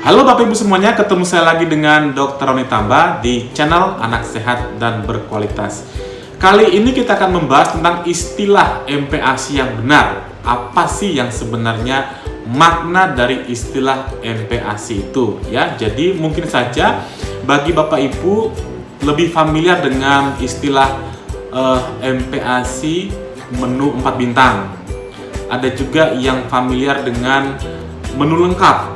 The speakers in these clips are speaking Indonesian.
Halo Bapak Ibu semuanya, ketemu saya lagi dengan Dr. Roni Tamba di channel Anak Sehat dan Berkualitas. Kali ini kita akan membahas tentang istilah MPASI yang benar. Apa sih yang sebenarnya makna dari istilah MPASI itu? Ya, jadi mungkin saja bagi Bapak Ibu lebih familiar dengan istilah MPASI menu 4 bintang. Ada juga yang familiar dengan menu lengkap.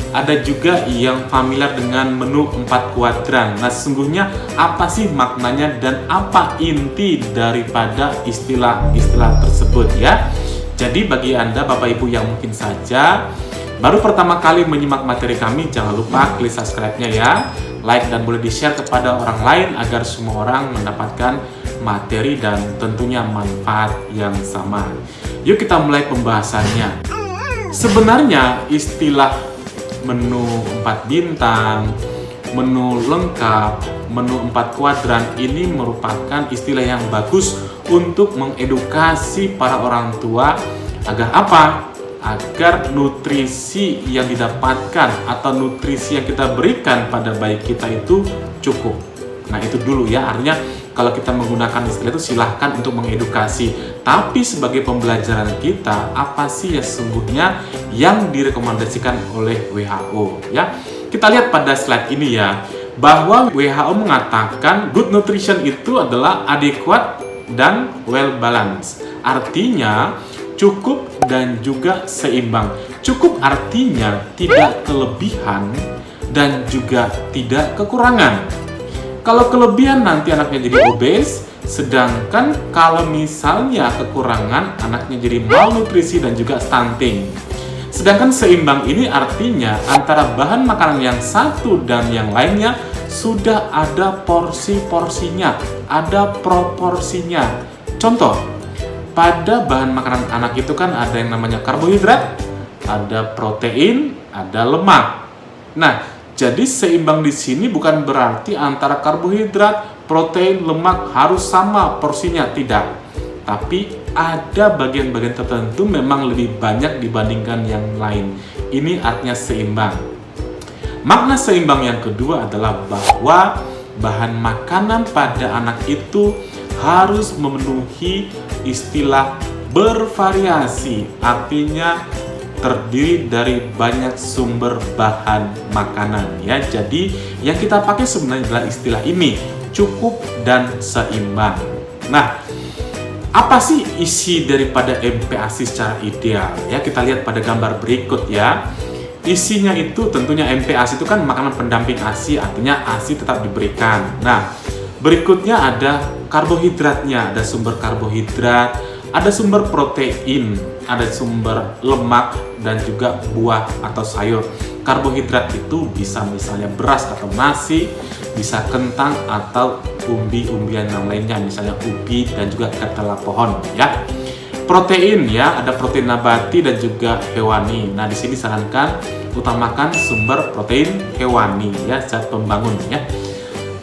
Ada juga yang familiar dengan menu 4 kuadran. Nah, sesungguhnya apa sih maknanya dan apa inti daripada istilah-istilah tersebut ya? Jadi bagi Anda Bapak Ibu yang mungkin saja baru pertama kali menyimak materi kami, jangan lupa klik subscribe-nya ya, like dan boleh di-share kepada orang lain agar semua orang mendapatkan materi dan tentunya manfaat yang sama. Yuk kita mulai pembahasannya. Sebenarnya istilah menu 4 bintang, menu lengkap, menu 4 kuadran ini merupakan istilah yang bagus untuk mengedukasi para orang tua agar apa? Agar nutrisi yang didapatkan atau nutrisi yang kita berikan pada bayi kita itu cukup. Nah, itu dulu ya, artinya kalau kita menggunakan istilah itu silahkan untuk mengedukasi. Tapi sebagai pembelajaran kita, apa sih ya sesungguhnya yang direkomendasikan oleh WHO ya? Kita lihat pada slide ini ya, bahwa WHO mengatakan good nutrition itu adalah adequate dan well balanced. Artinya cukup dan juga seimbang. Cukup artinya tidak kelebihan dan juga tidak kekurangan. Kalau kelebihan nanti anaknya jadi obes, sedangkan kalau misalnya kekurangan anaknya jadi malnutrisi dan juga stunting. Sedangkan seimbang ini artinya antara bahan makanan yang satu dan yang lainnya sudah ada porsi-porsinya, ada proporsinya. Contoh, pada bahan makanan anak itu kan ada yang namanya karbohidrat, ada protein, ada lemak. Nah, jadi seimbang di sini bukan berarti antara karbohidrat, protein, lemak harus sama porsinya, tidak. Tapi ada bagian-bagian tertentu memang lebih banyak dibandingkan yang lain. Ini artinya seimbang. Makna seimbang yang kedua adalah bahwa bahan makanan pada anak itu harus memenuhi istilah bervariasi. Artinya terdiri dari banyak sumber bahan makanan ya. Jadi yang kita pakai sebenarnya adalah istilah ini, cukup dan seimbang. Nah, apa sih isi daripada MPASI secara ideal? Ya, kita lihat pada gambar berikut ya. Isinya itu tentunya MPASI itu kan makanan pendamping ASI, artinya ASI tetap diberikan. Nah, berikutnya ada karbohidratnya, ada sumber karbohidrat, ada sumber protein, ada sumber lemak, dan juga buah atau sayur. Karbohidrat itu bisa misalnya beras atau nasi, bisa kentang atau umbi-umbian yang lainnya, misalnya ubi dan juga ketela pohon ya. Protein ya, ada protein nabati dan juga hewani. Nah, di sini disarankan utamakan sumber protein hewani ya, zat pembangun ya.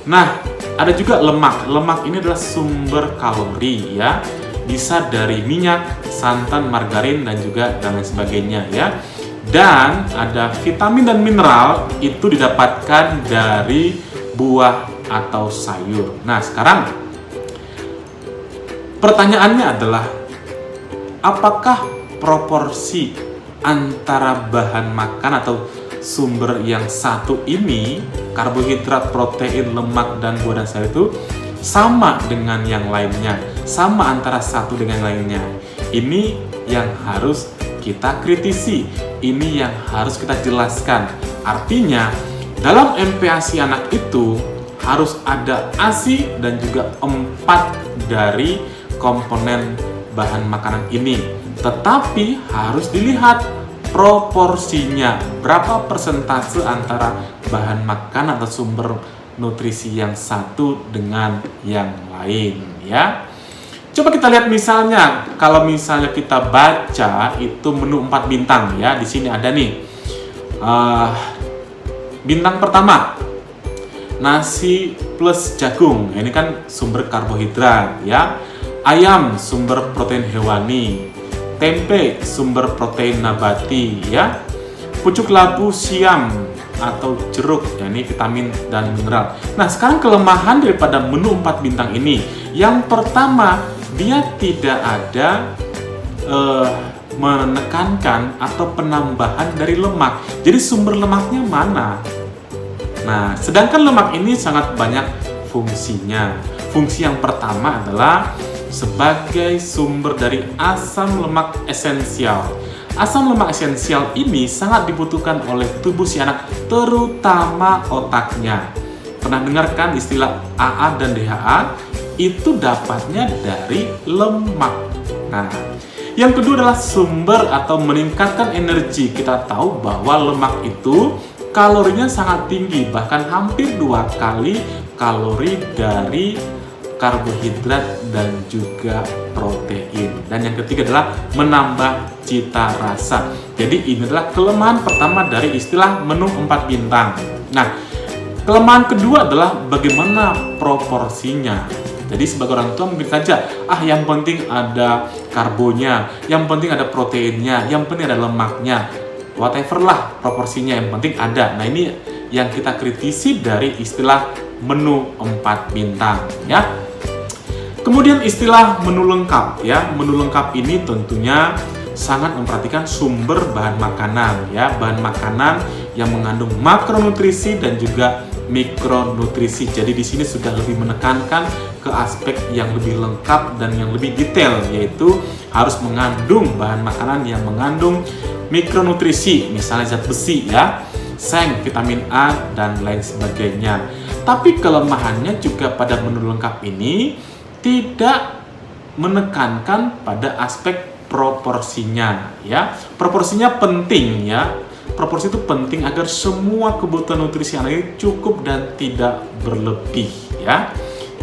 Nah, ada juga lemak. Lemak ini adalah sumber kalori ya. Bisa dari minyak, santan, margarin, dan juga dan lain sebagainya ya. Dan ada vitamin dan mineral itu didapatkan dari buah atau sayur. Nah, sekarang pertanyaannya adalah apakah proporsi antara bahan makan atau sumber yang satu ini, karbohidrat, protein, lemak, dan buah dan sayur itu sama dengan yang lainnya, sama antara satu dengan lainnya. Ini yang harus kita kritisi, ini yang harus kita jelaskan. Artinya, dalam MPASI anak itu harus ada ASI dan juga 4 dari komponen bahan makanan ini. Tetapi harus dilihat proporsinya, berapa persentase antara bahan makanan atau sumber nutrisi yang satu dengan yang lain ya. Coba kita lihat misalnya, kalau misalnya kita baca itu menu 4 bintang ya, di sini ada nih bintang pertama nasi plus jagung, ini kan sumber karbohidrat ya. Ayam sumber protein hewani, tempe sumber protein nabati ya. pucuk labu siam atau jeruk, ya ini vitamin dan mineral. Nah, sekarang kelemahan daripada menu 4 bintang ini. Yang pertama, dia tidak ada menekankan atau penambahan dari lemak. Jadi sumber lemaknya mana? Nah, sedangkan lemak ini sangat banyak fungsinya. Fungsi yang pertama adalah sebagai sumber dari asam lemak esensial. Asam lemak esensial ini sangat dibutuhkan oleh tubuh si anak, terutama otaknya. Pernah dengarkan istilah AA dan DHA? Itu dapatnya dari lemak. Nah, yang kedua adalah sumber atau meningkatkan energi. Kita tahu bahwa lemak itu kalorinya sangat tinggi, bahkan hampir 2 kali kalori dari karbohidrat dan juga protein. Dan yang ketiga adalah menambah cita rasa. Jadi ini adalah kelemahan pertama dari istilah menu 4 bintang. Nah, kelemahan kedua adalah bagaimana proporsinya. Jadi sebagai orang tua mungkin saja, yang penting ada karbonya, yang penting ada proteinnya, yang penting ada lemaknya. Whatever lah proporsinya, yang penting ada. Nah, ini yang kita kritisi dari istilah menu 4 bintang, ya. Kemudian istilah menu lengkap, ya. Menu lengkap ini tentunya sangat memperhatikan sumber bahan makanan, ya. Bahan makanan yang mengandung makronutrisi dan juga mikronutrisi. Jadi di sini sudah lebih menekankan ke aspek yang lebih lengkap dan yang lebih detail, yaitu harus mengandung bahan makanan yang mengandung mikronutrisi, misalnya zat besi, ya, seng, vitamin A dan lain sebagainya. Tapi kelemahannya juga pada menu lengkap ini tidak menekankan pada aspek proporsinya, ya. Proporsinya penting, ya. Proporsi itu penting agar semua kebutuhan nutrisi anak ini cukup dan tidak berlebih, ya.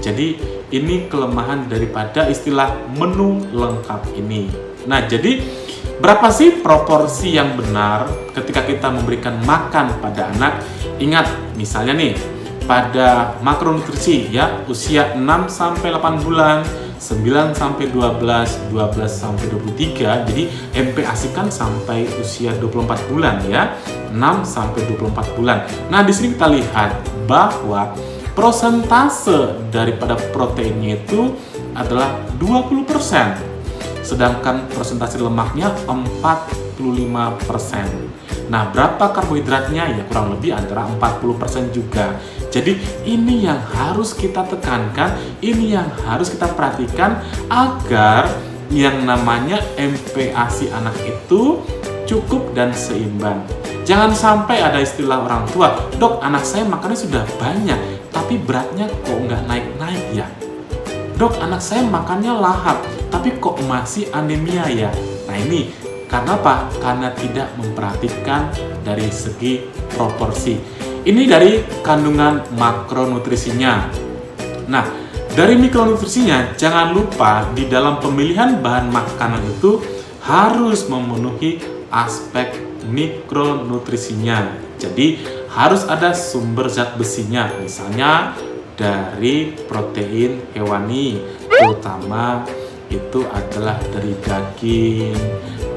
Jadi ini kelemahan daripada istilah menu lengkap ini. Nah, jadi berapa sih proporsi yang benar ketika kita memberikan makan pada anak? Ingat, misalnya nih, pada makronutrisi, ya, usia 6 sampai 8 bulan, 9 sampai 12, 12 sampai 23. Jadi MPASI kan sampai usia 24 bulan, ya. 6 sampai 24 bulan. Nah, di sini kita lihat bahwa prosentase daripada proteinnya itu adalah 20%. Sedangkan persentase lemaknya 45%. Nah, berapa karbohidratnya? Ya kurang lebih antara 40% juga. Jadi ini yang harus kita tekankan, ini yang harus kita perhatikan agar yang namanya MPASI anak itu cukup dan seimbang. Jangan sampai ada istilah orang tua, "Dok, anak saya makannya sudah banyak, tapi beratnya kok nggak naik-naik ya? Dok, anak saya makannya lahap, tapi kok masih anemia ya?" Nah, ini karena apa? Karena tidak memperhatikan dari segi proporsi. Ini dari kandungan makronutrisinya. Nah, dari mikronutrisinya, jangan lupa di dalam pemilihan bahan makanan itu harus memenuhi aspek mikronutrisinya. Jadi, harus ada sumber zat besinya, misalnya dari protein hewani, terutama itu adalah dari daging,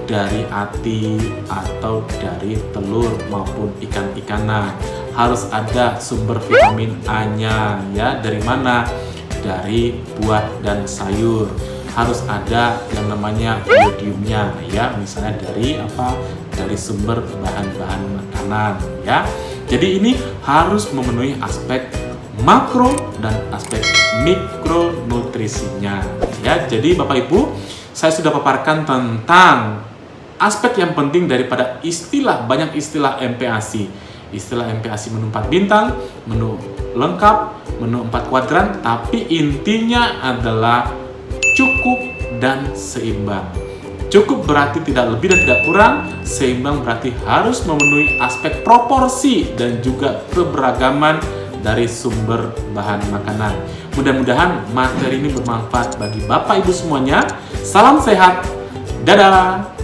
dari ati, atau dari telur maupun ikan-ikanan. Harus ada sumber vitamin A-nya, ya. Dari mana? Dari buah dan sayur. Harus ada yang namanya iodiumnya, ya. Misalnya dari apa? Dari sumber bahan-bahan makanan, ya. Jadi ini harus memenuhi aspek makro dan aspek mikronutrisinya, ya. Jadi Bapak Ibu, saya sudah paparkan tentang aspek yang penting daripada banyak istilah MPASI. Istilah MPASI menu 4 bintang, menu lengkap, menu 4 kuadran, tapi intinya adalah cukup dan seimbang. Cukup berarti tidak lebih dan tidak kurang, seimbang berarti harus memenuhi aspek proporsi dan juga keberagaman dari sumber bahan makanan. Mudah-mudahan materi ini bermanfaat bagi Bapak Ibu semuanya. Salam sehat, dadah!